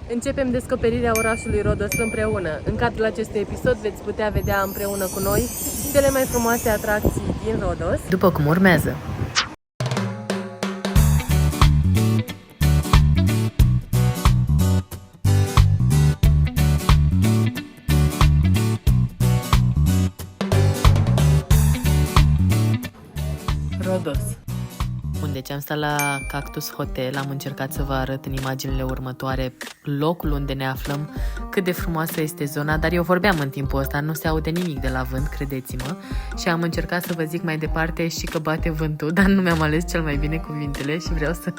Începem descoperirea orașului Rodos împreună. În cadrul acestui episod veți putea vedea împreună cu noi cele mai frumoase atracții din Rodos, după cum urmează. Rodos. Deci am stat la Cactus Hotel, am încercat să vă arăt în imaginile următoare locul unde ne aflăm, cât de frumoasă este zona, dar eu vorbeam în timpul ăsta, nu se aude nimic de la vânt, credeți-mă, și am încercat să vă zic mai departe și că bate vântul, dar nu mi-am ales cel mai bine cuvintele și vreau să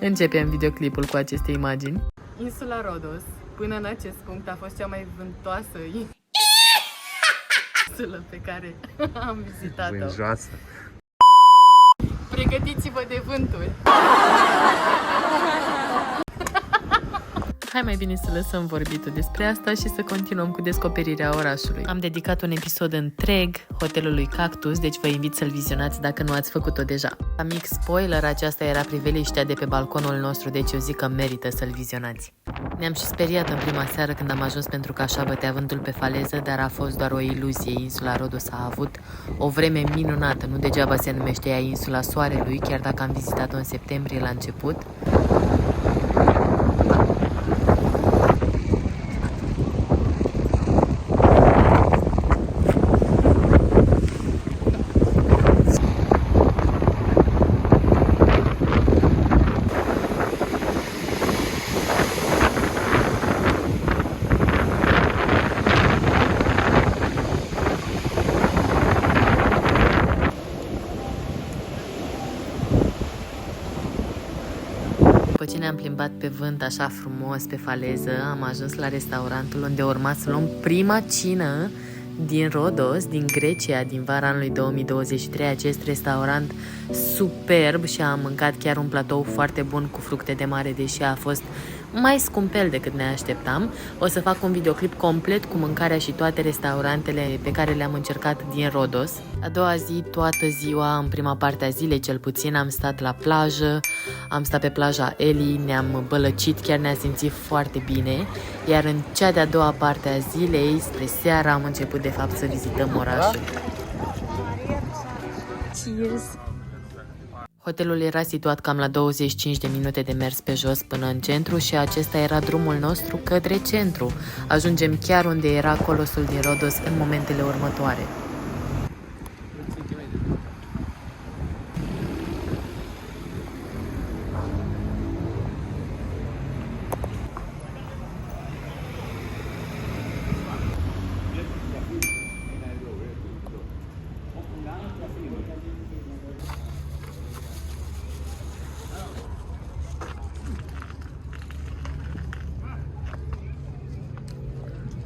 începem videoclipul cu aceste imagini. Insula Rodos, până în acest punct, a fost cea mai vântoasă insulă pe care am vizitat-o. Vânjoasă. Pregătiți-vă de vânturi! Hai mai bine să lăsăm vorbitul despre asta și să continuăm cu descoperirea orașului. Am dedicat un episod întreg hotelului Cactus, deci vă invit să-l vizionați dacă nu ați făcut-o deja. Ca mic spoiler, aceasta era priveliștea de pe balconul nostru, deci eu zic că merită să-l vizionați. Ne-am și speriat în prima seară când am ajuns pentru că așa bătea vântul pe faleză, dar a fost doar o iluzie. Insula Rodos a avut o vreme minunată, nu degeaba se numește ea Insula Soarelui, chiar dacă am vizitat-o în septembrie la început. După ce ne-am plimbat pe vânt așa frumos pe faleză, am ajuns la restaurantul unde urma să luăm prima cină din Rodos, din Grecia, din vara anului 2023. Acest restaurant superb și am mâncat chiar un platou foarte bun cu fructe de mare, deși a fost mai scumpel decât ne așteptam. O să fac un videoclip complet cu mâncarea și toate restaurantele pe care le-am încercat din Rodos. A doua zi, toată ziua, în prima parte a zilei cel puțin, am stat la plajă, am stat pe plaja Eli, ne-am bălăcit, chiar ne-a simțit foarte bine, iar în cea de-a doua parte a zilei, spre seara, am început de fapt să vizităm orașul. Cheers! Hotelul era situat cam la 25 de minute de mers pe jos până în centru și acesta era drumul nostru către centru. Ajungem chiar unde era Colosul din Rodos în momentele următoare.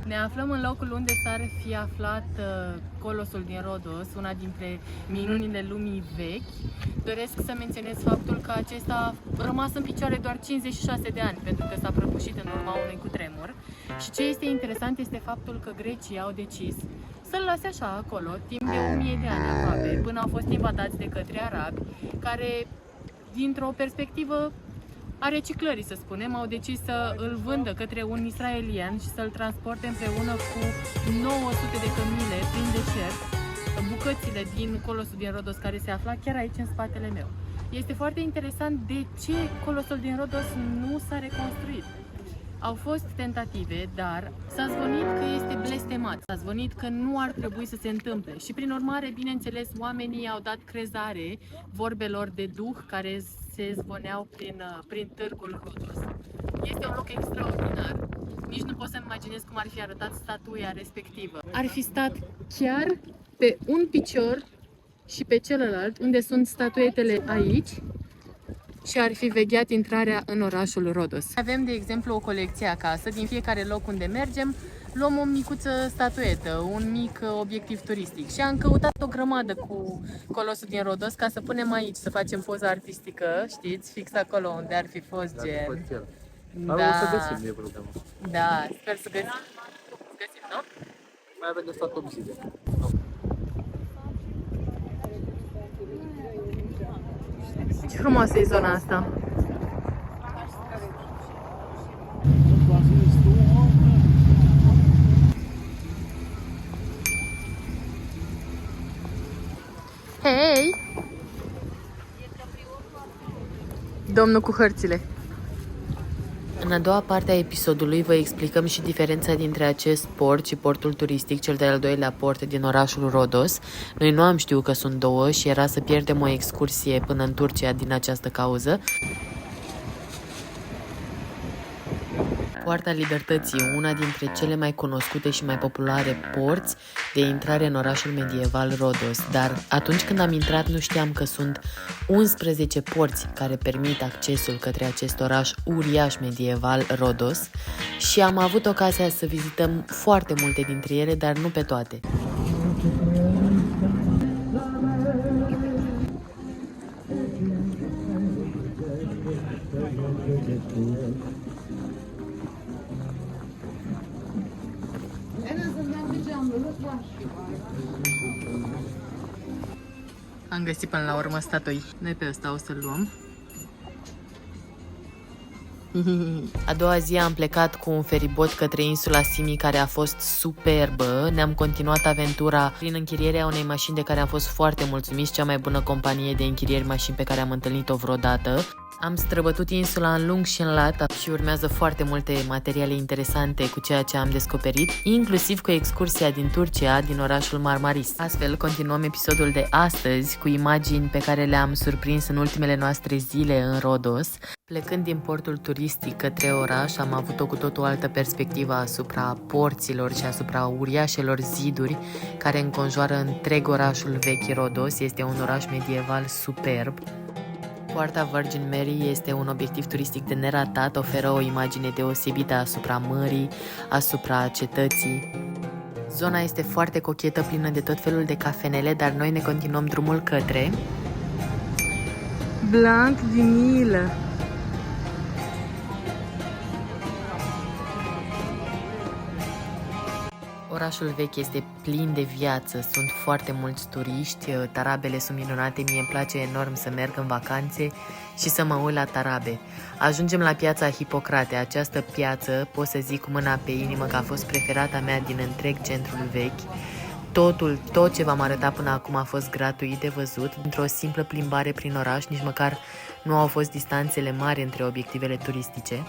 Ne aflăm în locul unde s-ar fi aflat Colosul din Rodos, una dintre minunile lumii vechi. Doresc să menționez faptul că acesta a rămas în picioare doar 56 de ani, pentru că s-a prăbușit în urma unui cutremur. Și ce este interesant este faptul că grecii au decis să-l lase așa acolo, timp de 1000 de ani aproape, până au fost invadați de către arabi, care, dintr-o perspectivă a reciclării, să spunem, au decis să îl vândă către un israelian și să-l transporte împreună cu 900 de cămile prin deșert, bucățile din Colosul din Rodos, care se afla chiar aici în spatele meu. Este foarte interesant de ce Colosul din Rodos nu s-a reconstruit. Au fost tentative, dar s-a zvonit că este blestemat, s-a zvonit că nu ar trebui să se întâmple și prin urmare, bineînțeles, oamenii au dat crezare vorbelor de duh care se zvoneau prin târgul Rodos. Este un loc extraordinar, nici nu pot să-mi imaginez cum ar fi arătat statuia respectivă. Ar fi stat chiar pe un picior și pe celălalt, unde sunt statuetele aici, și ar fi vegheat intrarea în orașul Rodos. Avem, de exemplu, o colecție acasă. Din fiecare loc unde mergem, luăm o micuță statuetă, un mic obiectiv turistic. Și am căutat o grămadă cu Colosul din Rodos ca să punem aici, să facem poză artistică, știți, fix acolo unde ar fi fost gen. Da. O să găsim, e problemă. Da, sper să găsim. Găsim, nu? Mai avem de stat 8 zile. Ce frumoasă e zona asta. Hei! Domnul cu hărțile. În a doua parte a episodului vă explicăm și diferența dintre acest port și portul turistic, cel de-al doilea port din orașul Rhodos. Noi nu am știut că sunt două și era să pierdem o excursie până în Turcia din această cauză. Poarta Libertății, una dintre cele mai cunoscute și mai populare porți de intrare în orașul medieval Rhodos, dar atunci când am intrat nu știam că sunt 11 porți care permit accesul către acest oraș uriaș medieval Rhodos și am avut ocazia să vizităm foarte multe dintre ele, dar nu pe toate. Am găsit până la urmă statui. Noi pe ăsta o să-l luăm. A doua zi am plecat cu un feribot către insula Simi, care a fost superbă. Ne-am continuat aventura prin închirierea unei mașini de care am fost foarte mulțumiți, cea mai bună companie de închirieri mașini pe care am întâlnit-o vreodată. Am străbătut insula în lung și în lat și urmează foarte multe materiale interesante cu ceea ce am descoperit, inclusiv cu excursia din Turcia, din orașul Marmaris. Astfel, continuăm episodul de astăzi cu imagini pe care le-am surprins în ultimele noastre zile în Rhodos. Plecând din portul turistic către oraș, am avut o cu totul altă perspectivă asupra porților și asupra uriașelor ziduri care înconjoară întreg orașul vechi Rhodos. Este un oraș medieval superb. Poarta Virgin Mary este un obiectiv turistic de neratat, oferă o imagine deosebită asupra mării, asupra cetății. Zona este foarte cochetă, plină de tot felul de cafenele, dar noi ne continuăm drumul către Blanc du Nil. Orașul vechi este plin de viață, sunt foarte mulți turiști, tarabele sunt minunate, mie îmi place enorm să merg în vacanțe și să mă uit la tarabe. Ajungem la piața Hipocrate. Această piață, pot să zic cu mâna pe inimă că a fost preferata mea din întreg centrul vechi. Tot ce v-am arătat până acum a fost gratuit de văzut. Într-o simplă plimbare prin oraș, nici măcar nu au fost distanțele mari între obiectivele turistice.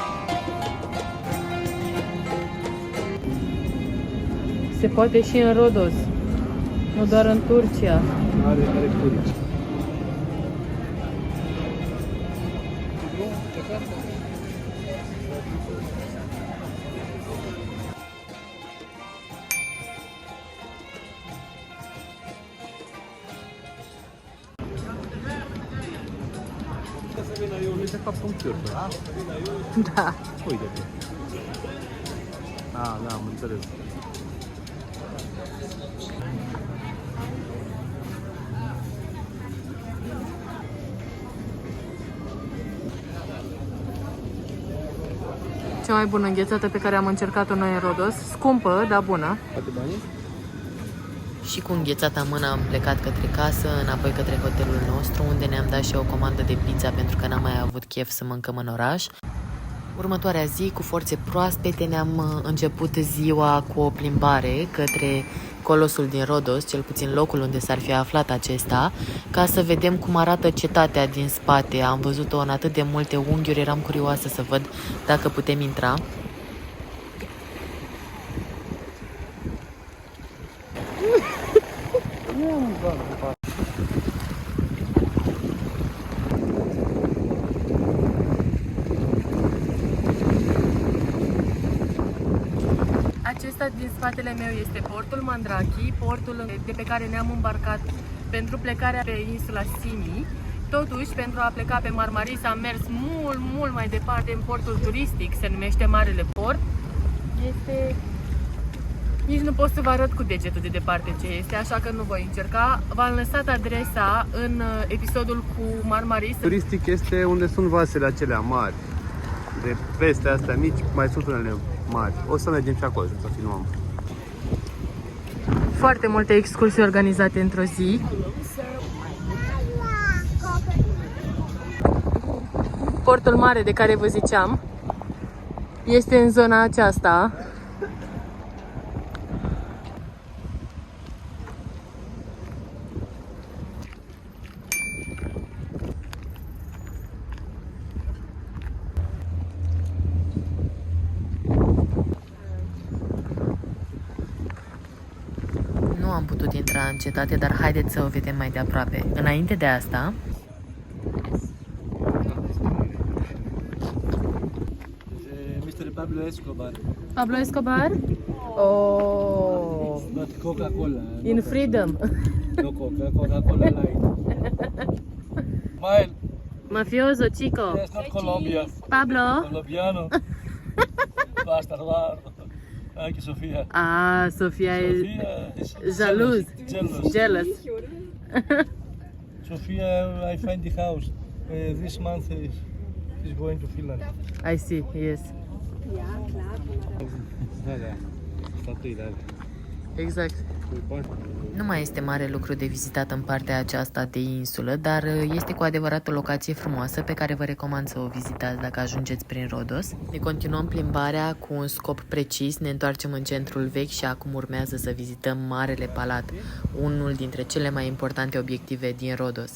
Se poate și în Rhodos, nu doar în Turcia. Are turiști. De fapt un fior. Da. Uite. Da, am înțeles. Cea mai bună înghețată pe care am încercat-o noi în Rhodos, scumpă, dar bună. Poate banii? Și cu înghețata în mână am plecat către casă, înapoi către hotelul nostru, unde ne-am dat și o comandă de pizza pentru că n-am mai avut chef să mâncăm în oraș. Următoarea zi, cu forțe proaspete, ne-am început ziua cu o plimbare către Colosul din Rhodos, cel puțin locul unde s-ar fi aflat acesta, ca să vedem cum arată cetatea din spate. Am văzut-o în atât de multe unghiuri, eram curioasă să văd dacă putem intra. Acesta din spatele meu este portul Mandraki, portul de pe care ne-am îmbarcat pentru plecarea pe insula Simi. Totuși, pentru a pleca pe Marmaris am mers mult mai departe în portul turistic, se numește Marele Port. Nici nu pot să vă arăt cu degetul de departe ce este, așa că nu voi încerca. V-am lăsat adresa în episodul cu Marmaris. Turistic este unde sunt vasele acelea mari. De peste astea mici, mai sunt unele mari. O să mergem și acolo, să filmăm. Foarte multe excursii organizate într-o zi. Portul mare de care vă ziceam. este în zona aceasta. Nu am putut intra în cetate, dar haideți să o vedem mai de aproape. Înainte de asta, Mr. Pablo Escobar, Pablo Escobar? Oh, not Coca-Cola. in freedom. No Coca, Coca-Cola Light. Smile. Mafioso, chico. It's not Colombia. Pablo? Colombiano. Bastardo. Anche Sofia. Ah, Sofia is Sofia is jealous. Jealous. Jealous. Sofia, I find the house. This month is going to Finland. I see, yes. Exact. Nu mai este mare lucru de vizitat în partea aceasta de insulă, dar este cu adevărat o locație frumoasă pe care vă recomand să o vizitați dacă ajungeți prin Rhodos. Ne continuăm plimbarea cu un scop precis, ne întoarcem în centrul vechi și acum urmează să vizităm Marele Palat, unul dintre cele mai importante obiective din Rhodos.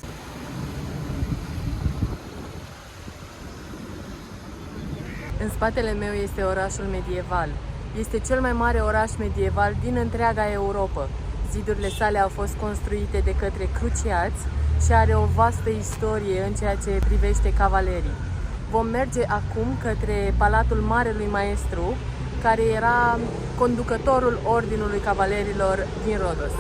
În spatele meu este orașul medieval. Este cel mai mare oraș medieval din întreaga Europa. Zidurile sale au fost construite de către cruciați și are o vastă istorie în ceea ce privește cavalerii. Vom merge acum către Palatul Marelui Maestru, care era conducătorul Ordinului Cavalerilor din Rhodos.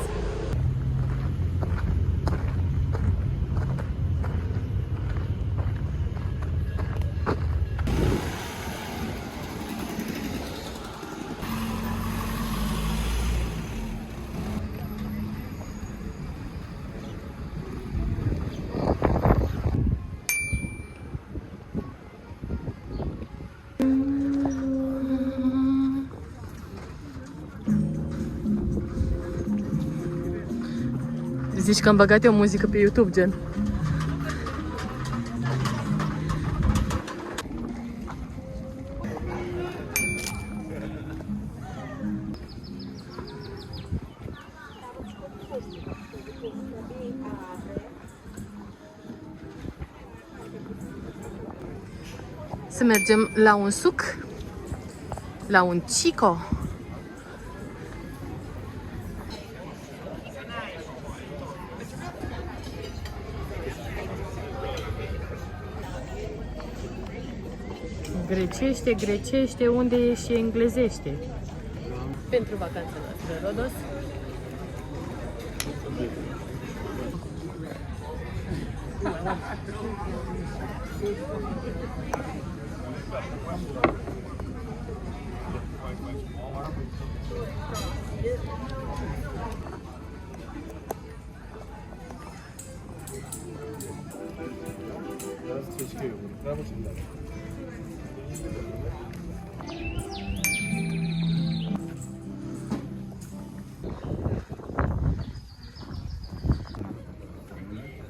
Zici că am băgat eu muzică pe YouTube, gen. Să mergem la un suc, la un chico. Grecește, grecește, unde e și englezește. Pentru vacanța noastră, Rhodos.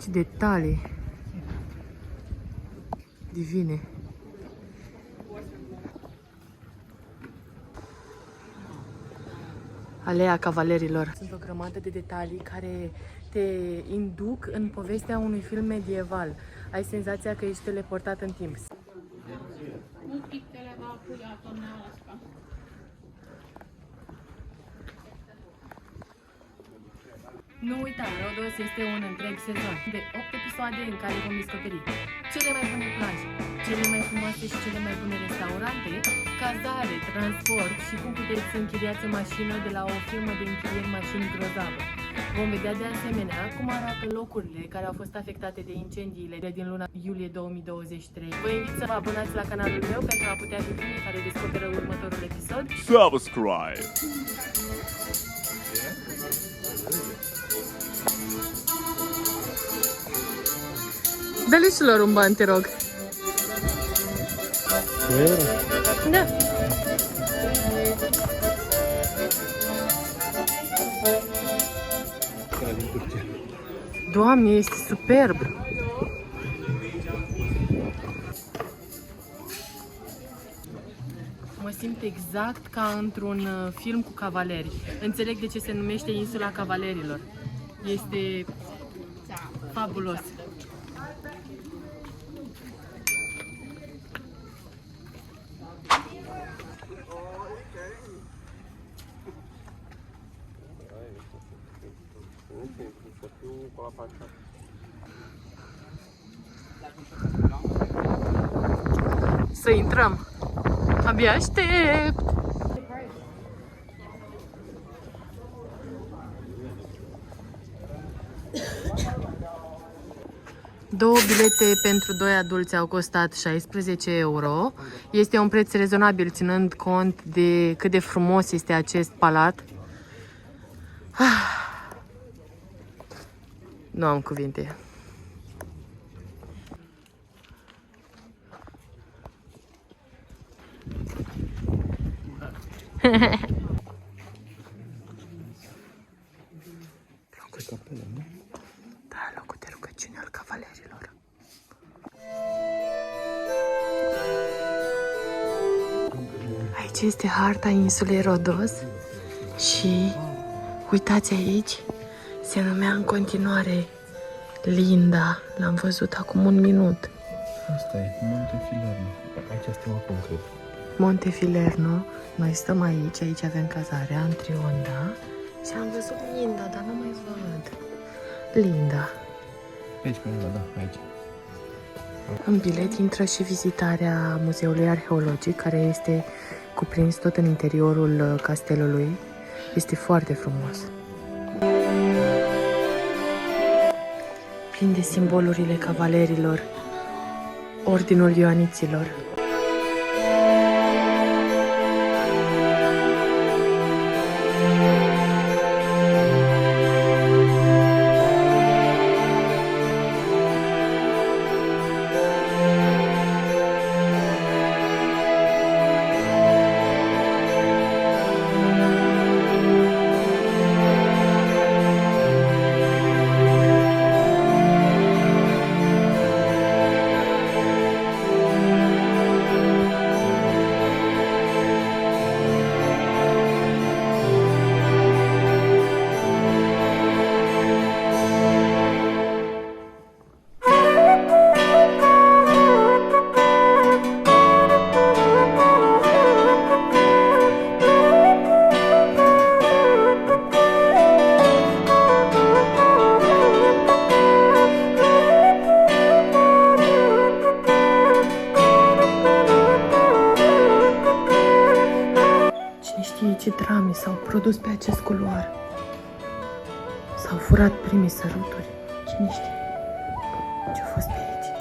Ce detalii divine. Alea Cavalerilor. Sunt o grămadă de detalii care te induc în povestea unui film medieval. Ai senzația că ești teleportat în timp. Nu uita, Rhodos este un întreg sezon de 8 episoade în care vom descoperi cele mai bune plaje, cele mai frumoase și cele mai bune restaurante, cazare, transport și cum puteți să închiriați o mașină de la o firmă de închirieri mașini grozavă. Vom vedea de asemenea cum arată locurile care au fost afectate de incendiile din luna iulie 2023. Vă invit să vă abonați la canalul meu pentru a putea fi primii care descoperă următorul episod. Subscribe. Dă-le și lor un ban, te rog. Da. Doamne, este superb! exact ca într-un film cu cavaleri. Înțeleg de ce se numește Insula Cavalerilor. Este fabulos. Să intrăm. Abia aștept. Două bilete pentru 2 adulți au costat 16 euro. Este un preț rezonabil ținând cont de cât de frumos este acest palat. Nu am cuvinte. Locul de capelă, nu? Da, locul de rugăciune al cavalerilor. Aici este harta insulei Rodos și uitați aici, se numea în continuare Linda. L-am văzut acum un minut. Asta e Montefilerno. Aici suntem acum, cred. Montefilerno. Noi stăm aici, aici avem cazarea, în Trionda. Și am văzut Linda, dar nu mai văd. Linda. Aici, pe undeva, da, aici. În bilet intră și vizitarea Muzeului Arheologic, care este cuprins tot în interiorul castelului. Este foarte frumos. Plin de simbolurile cavalerilor, Ordinul Ioaniților. Ce drame s-au produs pe acest culoar. S-au furat primii săruturi. Cine știe ce-a fost pe aici?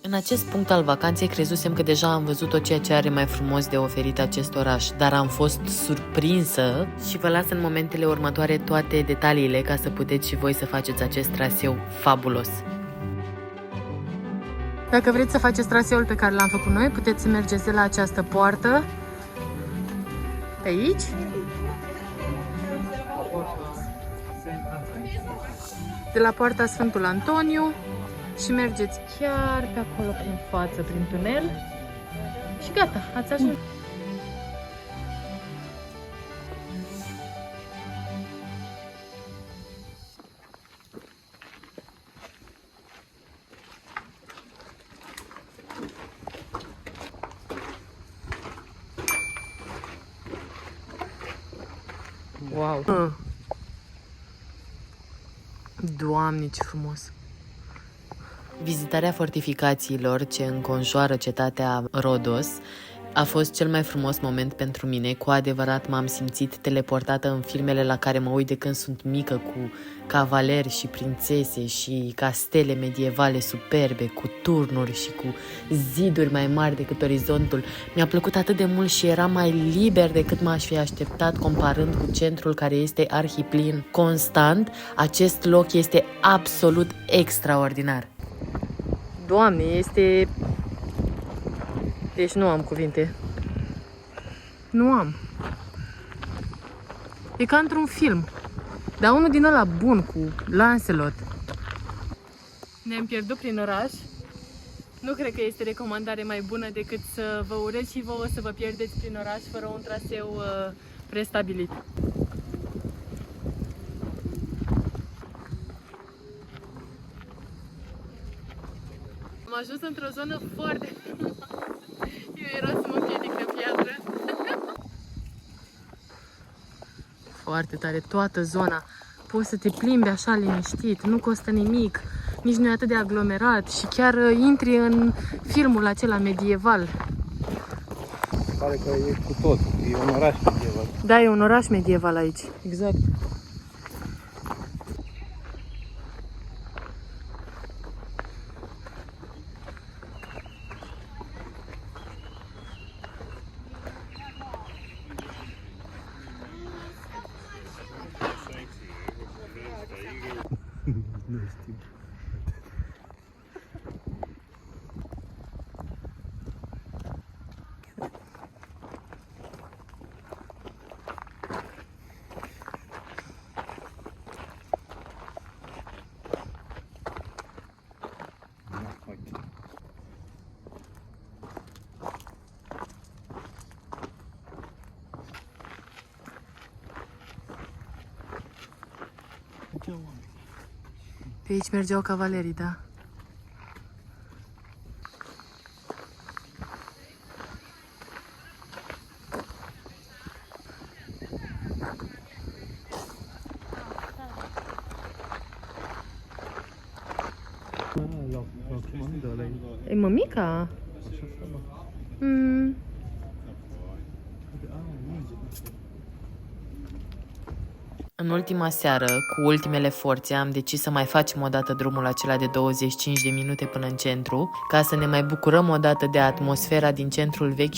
În acest punct al vacanței crezusem că deja am văzut tot ceea ce are mai frumos de oferit acest oraș, dar am fost surprinsă și vă las în momentele următoare toate detaliile ca să puteți și voi să faceți acest traseu fabulos. Dacă vreți să faceți traseul pe care l-am făcut noi, puteți să mergeți de la această poartă pe aici. De la poarta Sfântul Antoniu și mergeți chiar pe acolo prin față, prin tunel și gata, ați ajuns. Wow! Doamne, ce frumos! Vizitarea fortificațiilor ce înconjoară cetatea Rodos A fost cel mai frumos moment pentru mine, cu adevărat m-am simțit teleportată în filmele la care mă uit de când sunt mică, cu cavaleri și prințese și castele medievale superbe, cu turnuri și cu ziduri mai mari decât orizontul. Mi-a plăcut atât de mult și era mai liber decât m-aș fi așteptat comparând cu centrul care este arhiplin constant. Acest loc este absolut extraordinar. Doamne, este... Deci nu am cuvinte. Nu am. E ca într-un film. Dar unul din ăla bun, cu Lancelot. Ne-am pierdut prin oraș. Nu cred că este recomandare mai bună decât să vă urez și vouă să vă pierdeți prin oraș fără un traseu prestabilit. Am ajuns într-o zonă foarte frumoasă. Eu era să mă piedic de piatră. Foarte tare, toată zona. Poți să te plimbi așa liniștit, nu costă nimic, nici nu e atât de aglomerat și chiar intri în filmul acela medieval. Pare că e cu tot, e un oraș medieval. Da, e un oraș medieval aici. Exact. Nu știu. Pe aici mergeau cavalerii, da? E mămica? În ultima seară, cu ultimele forțe, am decis să mai facem o dată drumul acela de 25 de minute până în centru, ca să ne mai bucurăm o dată de atmosfera din centrul vechi.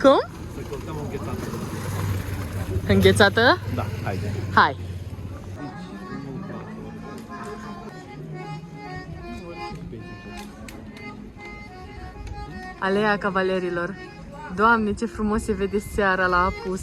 Cum? Să căutăm o înghețată. Înghețată? Da, haide. Hai! Alea cavalerilor. Doamne, ce frumos se vede seara la apus.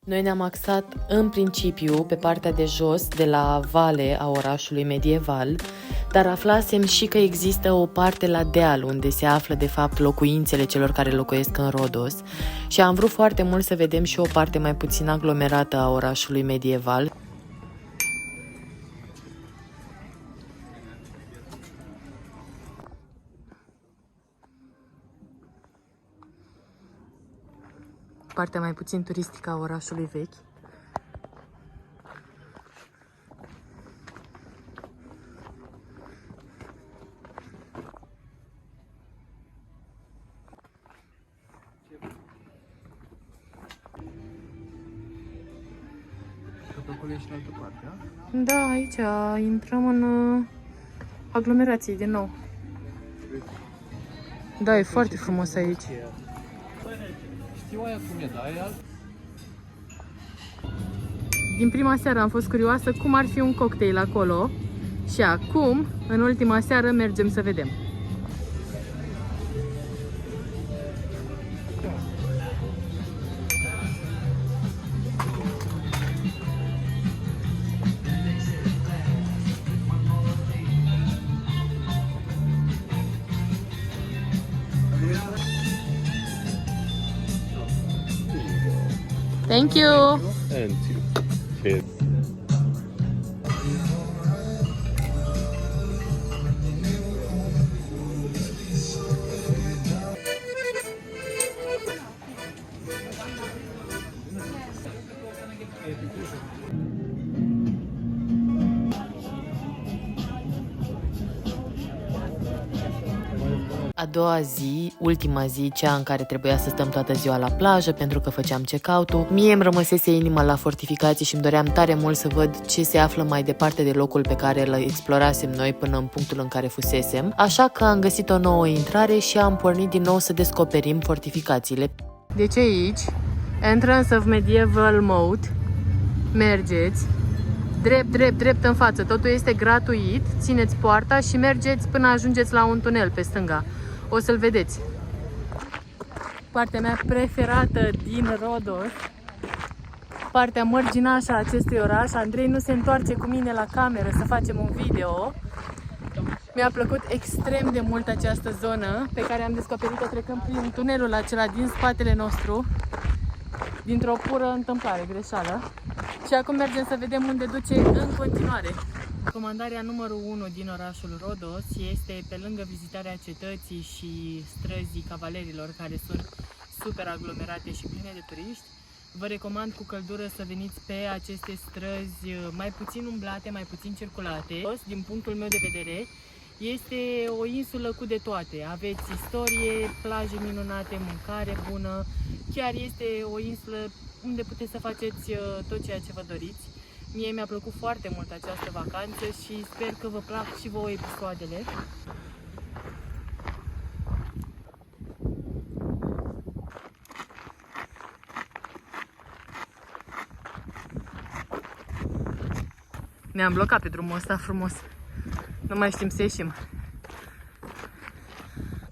Noi ne-am axat în principiu pe partea de jos, de la vale a orașului medieval, dar aflasem și că există o parte la deal unde se află de fapt locuințele celor care locuiesc în Rhodos și am vrut foarte mult să vedem și o parte mai puțin aglomerată a orașului medieval. Partea mai puțin turistică a orașului vechi. Și în altă parte, da? Da, aici intrăm în aglomerație din nou. Da, e foarte frumos aici. Știu aia cum e, da? E alt... din prima seară am fost curioasă cum ar fi un cocktail acolo și acum, în ultima seară, mergem să vedem. Thank you! And cheers. A doua zi, ultima zi, cea în care trebuia să stăm toată ziua la plajă pentru că făceam check-out-ul, mie îmi rămăsese inima la fortificații și îmi doream tare mult să văd ce se află mai departe de locul pe care îl explorasem noi până în punctul în care fusesem, așa că am găsit o nouă intrare și am pornit din nou să descoperim fortificațiile. Deci aici, Entrance of Medieval Moat, mergeți drept în față, totul este gratuit, țineți poarta și mergeți până ajungeți la un tunel pe stânga. O să-l vedeți. Partea mea preferată din Rhodos, partea mărginașă a acestui oraș. Andrei nu se întoarce cu mine la cameră să facem un video. Mi-a plăcut extrem de mult această zonă pe care am descoperit-o trecând prin tunelul acela din spatele nostru, dintr-o pură întâmplare, greșeală. Și acum mergem să vedem unde duce în continuare. Recomandarea numărul 1 din orașul Rhodos este, pe lângă vizitarea cetății și străzii Cavalerilor, care sunt super aglomerate și pline de turiști, vă recomand cu căldură să veniți pe aceste străzi mai puțin umblate, mai puțin circulate. Din punctul meu de vedere, este o insulă cu de toate. Aveți istorie, plaje minunate, mâncare bună, chiar este o insulă unde puteți să faceți tot ceea ce vă doriți. Mie mi-a plăcut foarte mult această vacanță și sper că vă plac și vouă episoadele. Ne-am blocat pe drumul ăsta frumos. Nu mai știm să ieșim.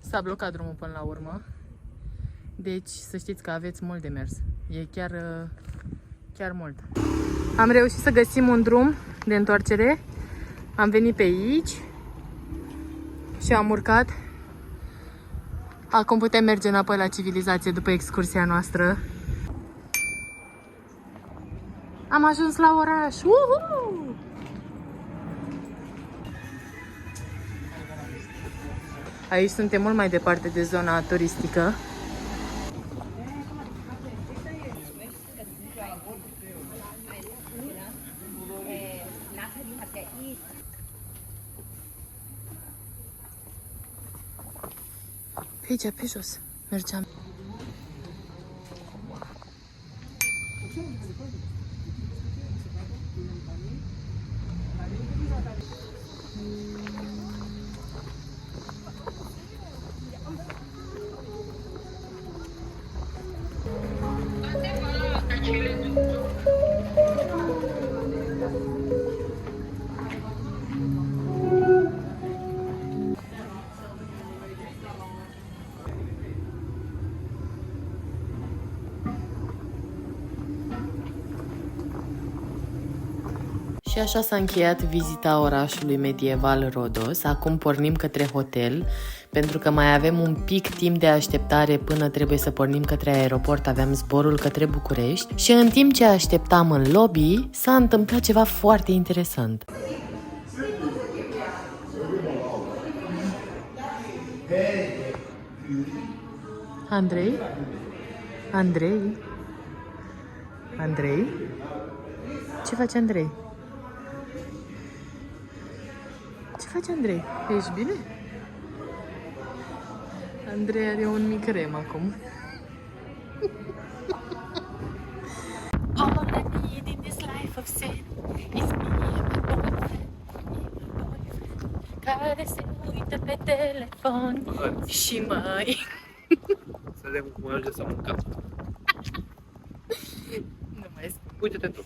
S-a blocat drumul până la urmă. Deci să știți că aveți mult de mers. E chiar mult. Am reușit să găsim un drum de întoarcere. Am venit pe aici și am urcat. Acum putem merge înapoi la civilizație după excursia noastră. Am ajuns la oraș! Uhu! Aici suntem mult mai departe de zona turistică. Pe aici, pe jos, mergeam. Și așa s-a încheiat vizita orașului medieval Rhodos. Acum pornim către hotel, pentru că mai avem un pic timp de așteptare până trebuie să pornim către aeroport. Aveam zborul către București și în timp ce așteptam în lobby, s-a întâmplat ceva foarte interesant. Andrei? Andrei? Andrei? Ce face Andrei? Ce face Andrei? Ești bine? Andrei are un mic rem acum. All I need in this life of sin is me and my boyfriend. Care se uită pe telefon și mai... Să vedem cum ajunge să mâncăm. Nu mai spun. Uite-te tu.